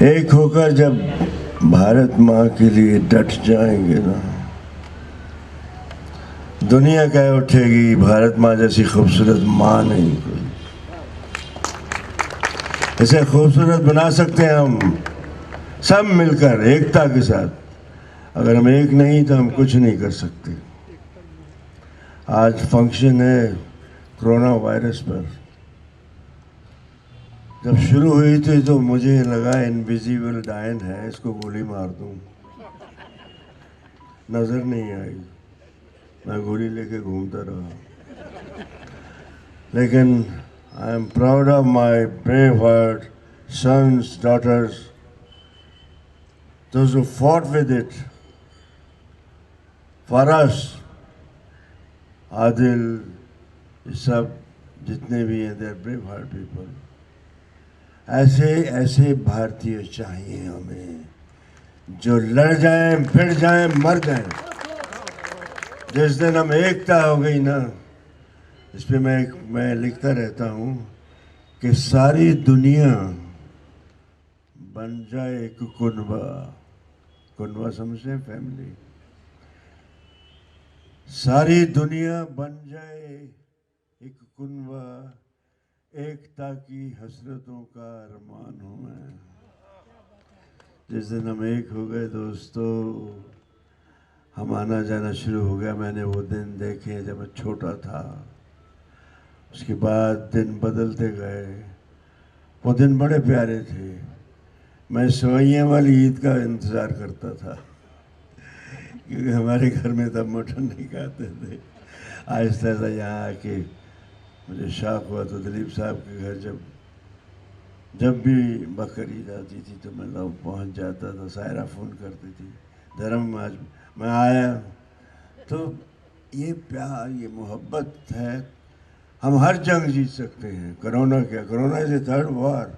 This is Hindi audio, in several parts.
एक होकर जब भारत माँ के लिए डट जाएंगे ना, दुनिया कह उठेगी भारत माँ जैसी खूबसूरत माँ नहीं कोई। इसे खूबसूरत बना सकते हैं हम सब मिलकर एकता के साथ। अगर हम एक नहीं तो हम कुछ नहीं कर सकते। आज फंक्शन है कोरोना वायरस पर। जब शुरू हुई थी तो मुझे लगा इनविजिबल डायन है, इसको गोली मार दूं। नजर नहीं आई, मैं गोली लेके घूमता रहा। लेकिन I am proud of my brave heart sons, daughters, those who fought with it. For us, Adil, ये सब जितने भी हैं, they're brave heart people. ऐसे ऐसे भारतीय चाहिए हमें, जो लड़ जाएं, फिर जाएं, मर जाएं। जिस दिन हम एकता हो गई ना, इस पे मैं लिखता रहता हूँ कि सारी दुनिया बन जाए एक कुनबा। कुनबा समझते हैं? फैमिली। सारी दुनिया बन जाए एक कुनबा, एकता की हसरतों का अरमान हूँ मैं। जिस दिन हम एक हो गए दोस्तों, हम आना जाना शुरू हो गया। मैंने वो दिन देखे जब मैं छोटा था। उसके बाद दिन बदलते गए। वो दिन बड़े प्यारे थे। मैं सवैया वाली ईद का इंतज़ार करता था, क्योंकि हमारे घर में तब मटन नहीं खाते थे। आहिस्ता आहिस्ता यहाँ आके मुझे शौक हुआ तो दिलीप साहब के घर जब भी बकरीद आती थी तो मैं लोग पहुँच जाता था। सायरा फ़ोन करती थी, धर्म आज मैं आया। तो ये प्यार, ये मोहब्बत है। हम हर जंग जीत सकते हैं। कोरोना क्या, corona is a third war.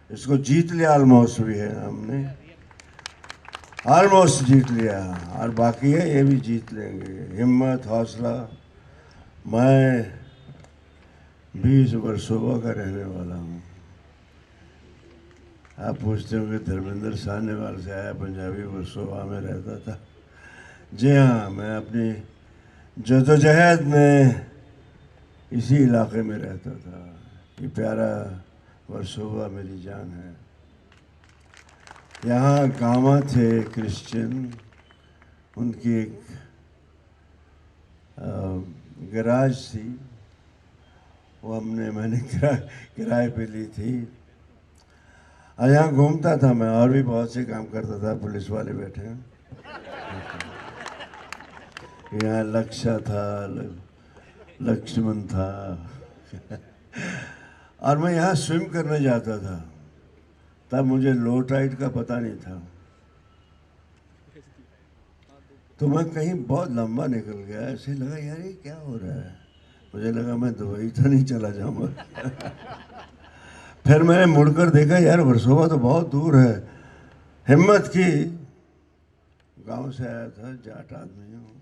इसको जीत लिया ऑलमोस्ट भी है, हमने ऑलमोस्ट जीत लिया और बाकी है ये भी जीत लेंगे। हिम्मत, हौसला। मैं 20 वर्सोवा का रहने वाला हूँ। आप पूछते होंगे धर्मेंद्र साहनेवाल से आया, पंजाबी वर्सोवा में रहता था। जी हाँ, मैं अपनी जदोजहद में इसी इलाके में रहता था। ये प्यारा वर्सोवा मेरी जान है। यहाँ गामा थे क्रिश्चियन, उनकी एक गैराज थी, वो मैंने किराए पे ली थी। और यहाँ घूमता था मैं, और भी बहुत से काम करता था। पुलिस वाले बैठे हैं यहाँ। लक्ष्य था, लक्ष्मण था और मैं यहाँ स्विम करने जाता था। तब मुझे लो टाइड का पता नहीं था, तो मैं कहीं बहुत लंबा निकल गया। ऐसे लगा यार ये क्या हो रहा है। मुझे लगा मैं दुबई तो नहीं चला जाऊंगा फिर मैंने मुड़कर देखा, यार वर्सोवा तो बहुत दूर है। हिम्मत की, गांव से आया था, जाट आदमी हूँ,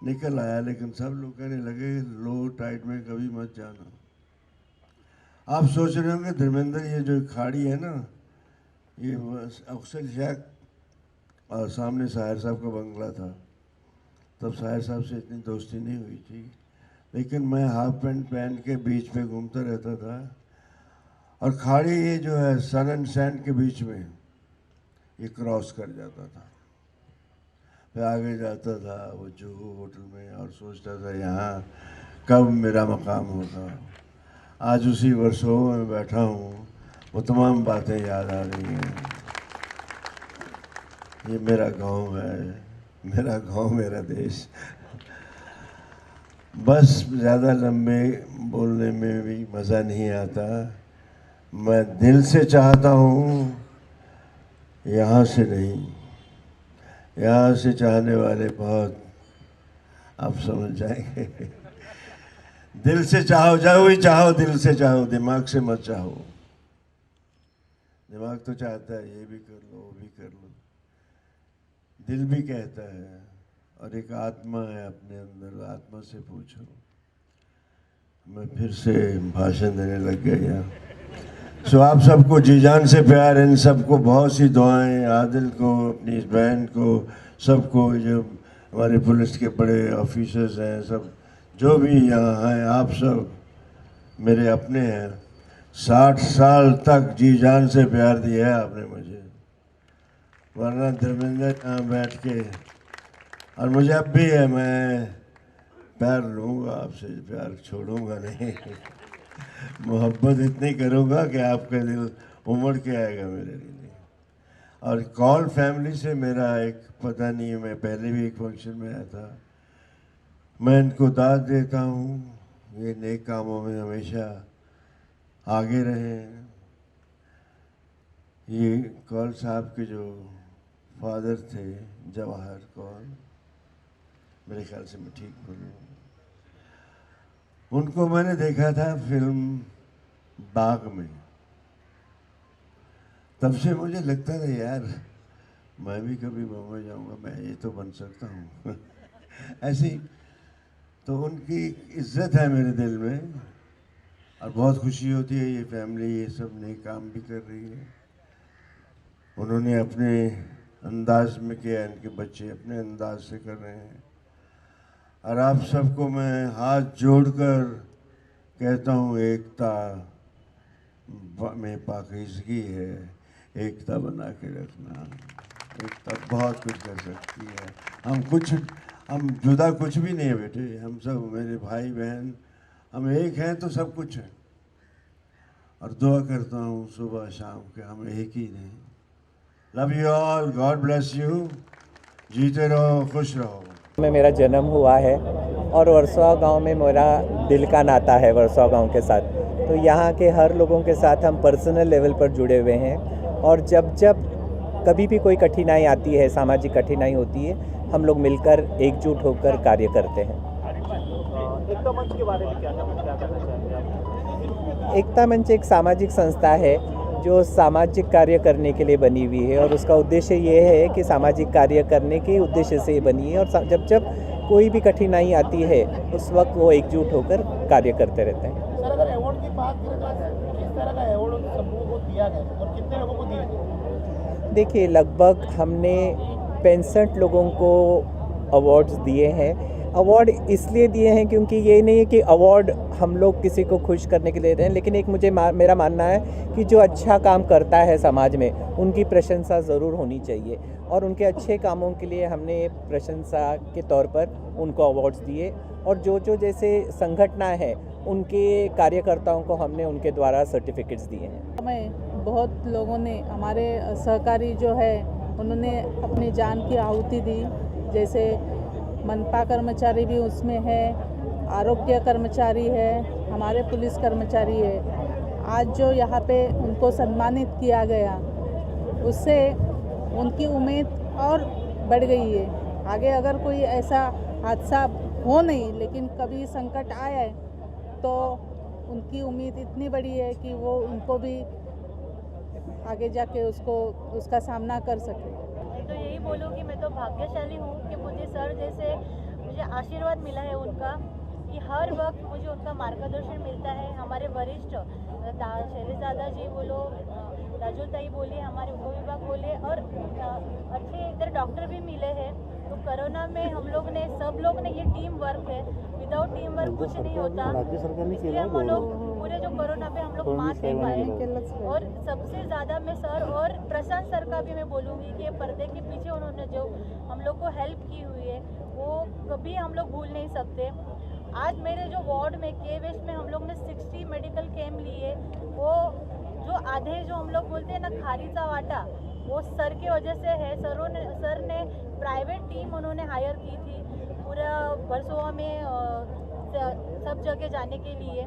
निकल आया। लेकिन सब लोग कहने लगे लो टाइड में कभी मत जाना। आप सोच रहे होंगे धर्मेंद्र, ये जो खाड़ी है ना, ये अक्सर शेख और सामने साहिर साहब का बंगला था। तब साहिर साहब से इतनी दोस्ती नहीं हुई थी, लेकिन मैं हाफ पैंट पहन के बीच पे घूमता रहता था। और खाड़ी ये जो है सन एंड सैंड के बीच में ये क्रॉस कर जाता था। फिर आगे जाता था वो जुहू होटल में और सोचता था यहाँ कब मेरा मकाम होगा। आज उसी वर्सोवा में बैठा हूँ, वो तमाम बातें याद आ रही हैं। ये मेरा गांव है, मेरा गांव, मेरा देश। बस ज़्यादा लंबे बोलने में भी मज़ा नहीं आता। मैं दिल से चाहता हूँ, यहाँ से नहीं। यहाँ से चाहने वाले बहुत, आप समझ जाएंगे। दिल से चाहो, जाओ ही चाहो, दिल से चाहो, दिमाग से मत चाहो। दिमाग तो चाहता है ये भी कर लो, वो भी कर लो। दिल भी कहता है, और एक आत्मा है अपने अंदर, आत्मा से पूछो। मैं फिर से भाषण देने लग गया। सो आप सबको जी जान से प्यार, इन सबको बहुत सी दुआएं, आदिल को, अपनी इस बहन को, सबको, जो हमारे पुलिस के बड़े ऑफिसर्स हैं, सब जो भी यहाँ हैं, आप सब मेरे अपने हैं। 60 साल तक जी जान से प्यार दिया है आपने मुझे, वरना धर्मेंद्र यहाँ बैठ के, और मुझे अब भी है, मैं प्यार लूँगा आपसे, प्यार छोड़ूंगा नहीं। मोहब्बत इतनी करूँगा कि आपका दिल उमड़ के आएगा मेरे लिए। और कॉल फैमिली से मेरा एक, पता नहीं, मैं पहले भी एक फंक्शन में आया था, मैं इनको दाद देता हूँ, ये नेक कामों में हमेशा आगे रहें। ये कौल साहब के जो फादर थे, जवाहर कौल, मेरे ख्याल से मैं ठीक बोलूँ, उनको मैंने देखा था फिल्म बाग में। तब से मुझे लगता था यार मैं भी कभी बम्बई जाऊंगा, मैं ये तो बन सकता हूँ। ऐसी तो उनकी इज्जत है मेरे दिल में, और बहुत खुशी होती है ये फैमिली ये सब नए काम भी कर रही है। उन्होंने अपने अंदाज में किया, इनके बच्चे अपने अंदाज से कर रहे हैं। और आप सबको मैं हाथ जोड़कर कहता हूँ, एकता में पाकीज़गी है, एकता बना के रखना। एकता बहुत कुछ कर सकती है। हम जुदा कुछ भी नहीं है बेटे, हम सब मेरे भाई बहन, हम एक हैं तो सब कुछ है। और दुआ करता हूँ सुबह शाम के हम एक ही रहें। Love you all, God bless you, जीते रहो, खुश रहो। में मेरा जन्म हुआ है और वर्सोवा गांव में मेरा दिल का नाता है वर्सोवा गांव के साथ। तो यहाँ के हर लोगों के साथ हम पर्सनल लेवल पर जुड़े हुए हैं, और जब जब कभी भी कोई कठिनाई आती है, सामाजिक कठिनाई होती है, हम लोग मिलकर एकजुट होकर कार्य करते हैं। एकता मंच के बारे में क्या कहना चाहेंगे आप? एकता मंच एक सामाजिक संस्था है जो सामाजिक कार्य करने के लिए बनी हुई है, और उसका उद्देश्य ये है कि सामाजिक कार्य करने के उद्देश्य से ये बनी है। और जब जब कोई भी कठिनाई आती है उस वक्त वो एकजुट होकर कार्य करते रहते हैं। सर, अगर अवार्ड की बात करें तो किस तरह का अवार्ड सबको को दिया गया और कितने लोगों को दिया गया? देखिए, लगभग हमने 65 लोगों को अवार्ड्स दिए हैं। अवार्ड इसलिए दिए हैं क्योंकि ये नहीं है कि अवार्ड हम लोग किसी को खुश करने के लिए दे रहे हैं, लेकिन एक मेरा मानना है कि जो अच्छा काम करता है समाज में, उनकी प्रशंसा ज़रूर होनी चाहिए, और उनके अच्छे कामों के लिए हमने प्रशंसा के तौर पर उनको अवार्ड्स दिए। और जो जैसे संगठन है उनके कार्यकर्ताओं को हमने उनके द्वारा सर्टिफिकेट्स दिए हैं। हमें बहुत लोगों ने, हमारे सहकारी जो है, उन्होंने अपनी जान की आहुति दी। जैसे मनपा कर्मचारी भी उसमें है, आरोग्य कर्मचारी है, हमारे पुलिस कर्मचारी है। आज जो यहाँ पे उनको सम्मानित किया गया, उससे उनकी उम्मीद और बढ़ गई है। आगे अगर कोई ऐसा हादसा हो नहीं, लेकिन कभी संकट आए तो उनकी उम्मीद इतनी बड़ी है कि वो उनको भी आगे जाके उसका सामना कर सके। मैं तो यही बोलूँगी, मैं तो भाग्यशाली हूँ कि मुझे सर जैसे मुझे आशीर्वाद मिला है उनका, कि हर वक्त मुझे उनका मार्गदर्शन मिलता है। हमारे वरिष्ठ शैलेश दादा जी बोलो, राजू ताई बोलिए, हमारे उप विभाग बोले, और अच्छे इधर डॉक्टर भी मिले हैं। तो कोरोना में हम लोग ने, सब लोग ने, ये टीम वर्क है, विदाउट टीम वर्क कुछ नहीं होता। इसलिए हम लोग पूरे जो कोरोना पे हम लोग मास्क दे पाए। और सबसे ज़्यादा मैं सर और प्रशांत सर का भी मैं बोलूँगी कि पर्दे के पीछे उन्होंने जो हम लोग को हेल्प की हुई है, वो कभी हम लोग भूल नहीं सकते। आज मेरे जो वार्ड में के वेस्ट में हम लोग ने 60 मेडिकल कैंप लिए, वो जो आधे जो हम लोग बोलते हैं ना खारीचा वाटा, वो सर की वजह से है। सर ने प्राइवेट टीम उन्होंने हायर की थी पूरा वर्सोवा में सब जगह जाने के लिए।